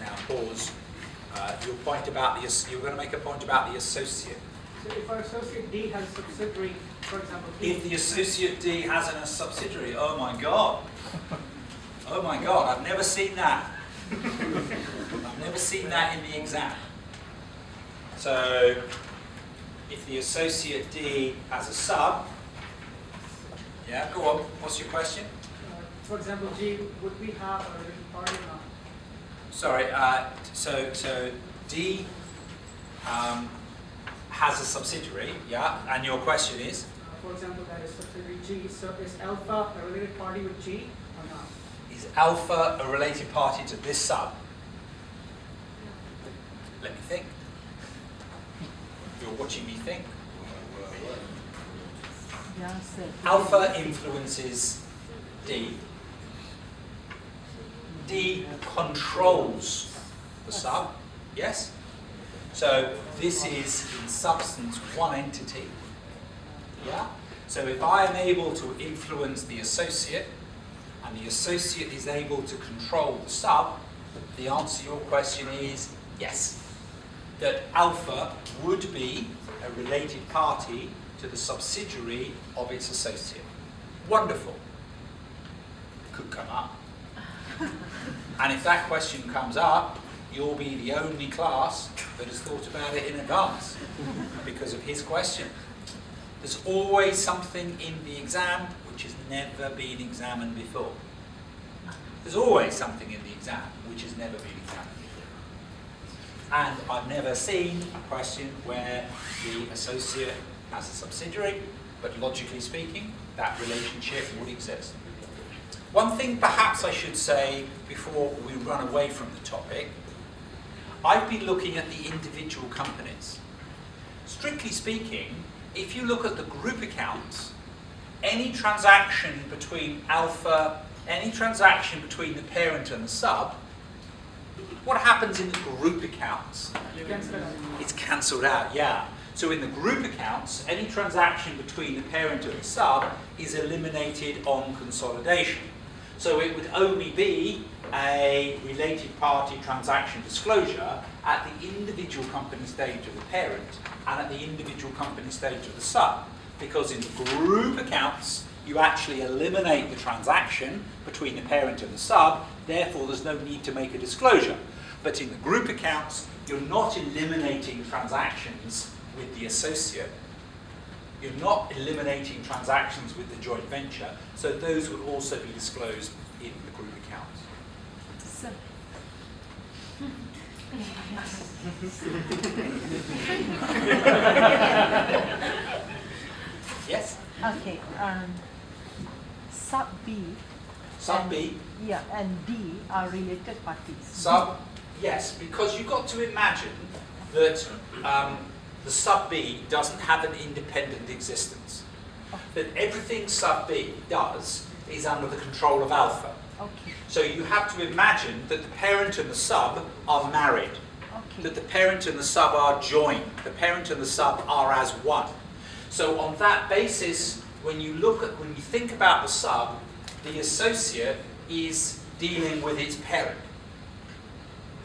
Now pause. Your point about the you were going to make a point about the associate. So if our associate D has a subsidiary, for example, D, If the associate D has a subsidiary, oh my God, I've never seen that. I've never seen that in the exam. So if the associate D has a sub, yeah, go on. What's your question? for example, G, would we have a related party or not? Sorry, so D has a subsidiary, yeah, and your question is? For example, that is subsidiary G, so is alpha a related party with G or not? Is alpha a related party to this sub? Let me think. You're watching me think. Alpha influences D. D controls the sub, yes? So this is in substance one entity, yeah? So if I am able to influence the associate, and the associate is able to control the sub, the answer to your question is yes. That alpha would be a related party to the subsidiary of its associate. Wonderful. Could come up. And if that question comes up, you'll be the only class that has thought about it in advance because of his question. There's always something in the exam which has never been examined before. There's always something in the exam which has never been examined before. And I've never seen a question where the associate has a subsidiary, but logically speaking, that relationship would exist. One thing perhaps I should say before we run away from the topic, I've been looking at the individual companies. Strictly speaking, if you look at the group accounts, any transaction between alpha, any transaction between the parent and the sub, what happens in the group accounts? It's cancelled out, yeah. So in the group accounts, any transaction between the parent and the sub is eliminated on consolidation. So it would only be a related party transaction disclosure at the individual company stage of the parent and at the individual company stage of the sub. Because in the group accounts, you actually eliminate the transaction between the parent and the sub, therefore there's no need to make a disclosure. But in the group accounts, you're not eliminating transactions with the associate. You're not eliminating transactions with the joint venture, so those would also be disclosed in the group accounts. So. Yes? Okay. Sub B. Sub B. Yeah, and D are related parties. Sub, yes, because you've got to imagine that the sub B doesn't have an independent existence. That everything sub B does is under the control of alpha. Okay. So you have to imagine that the parent and the sub are married. Okay. That the parent and the sub are joined. The parent and the sub are as one. So on that basis, when you think about the sub, the associate is dealing with its parent.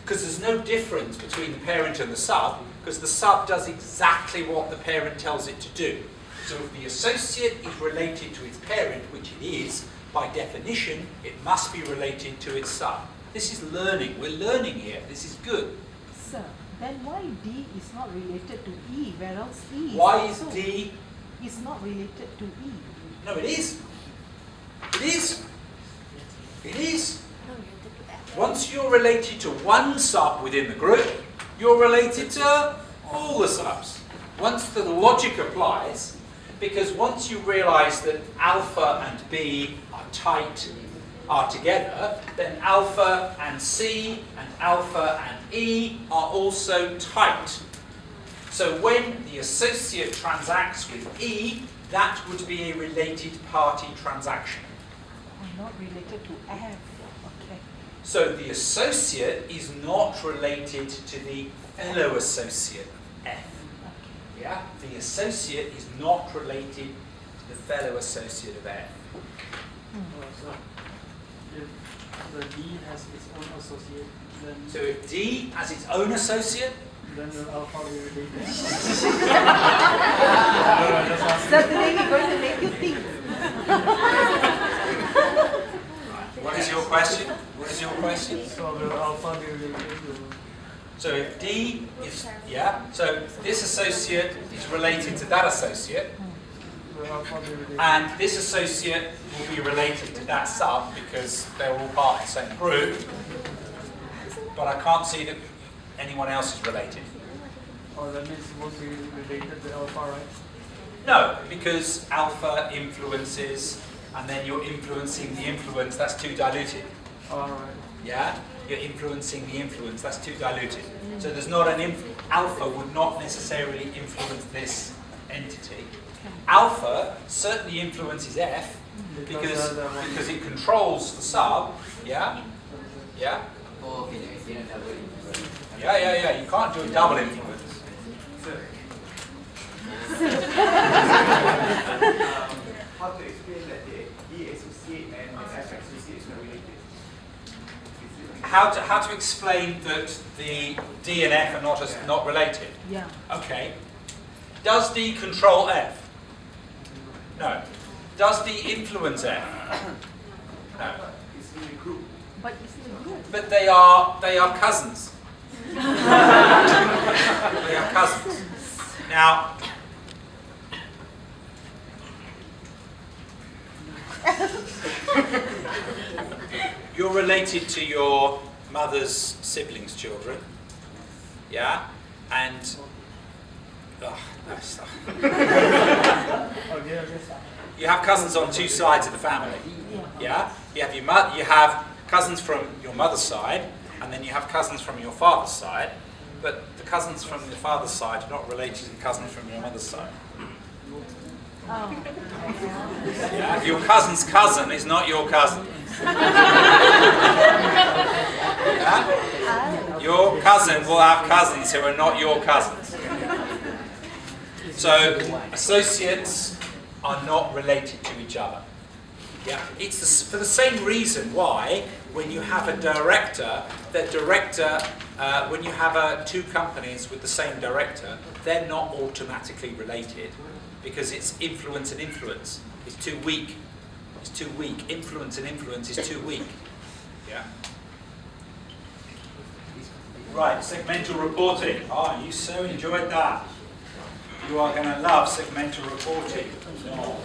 Because there's no difference between the parent and the sub, because the sub does exactly what the parent tells it to do. So if the associate is related to its parent, which it is, by definition, it must be related to its sub. This is learning. We're learning here. This is good. Sir, then why D is not related to E, whereas E Why is also D? is not related to E? No, it is. It is. It is. Once you're related to one sub within the group, you're related to all the subs. Once the logic applies, because once you realize that alpha and B are together, then alpha and C and alpha and E are also tight. So when the associate transacts with E, that would be a related party transaction. Or not related to F. Okay. So the associate is not related to the fellow associate, F. Okay. Yeah? The associate is not related to the fellow associate of F. So if the D has its own associate, So if D has its own associate, Then your alpha will be related. Certainly we're going to make you think. what is your question? What is your question? So will alpha be related to? So if D is, yeah, so this associate is related to that associate, Will alpha be related? and this associate will be related to that sub because they're all part of the same group, but I can't see that anyone else is related. Or that means both be related to alpha, right? No, because alpha influences, and then you're influencing the influence, that's too diluted. Alright. Yeah? You're influencing the influence, that's too diluted. So there's not an alpha would not necessarily influence this entity. Alpha certainly influences F because it controls the sub, yeah? Yeah? Yeah, you can't do a double influence. How to explain that the E associate and the F associate is not related? How to explain that the D and F are not related? Yeah. Okay. Does D control F? No. Does D influence F? No. It's in a group. But it's in a group. But they are cousins. They are cousins. Now, you're related to your mother's siblings' children, yeah? And, no, stop. You have cousins on two sides of the family, yeah? You have you have cousins from your mother's side, and then you have cousins from your father's side, but the cousins from your father's side are not related to the cousins from your mother's side. Oh. Yeah? Your cousin's cousin is not your cousin. Yeah? Your cousin will have cousins who are not your cousins. So associates are not related to each other. Yeah? It's for the same reason why when you have a director, when you have two companies with the same director, they're not automatically related because it's influence and influence. It's too weak. It's too weak. Influence and influence is too weak. Yeah. Right, segmental reporting. Oh, you so enjoyed that. You are going to love segmental reporting. Oh.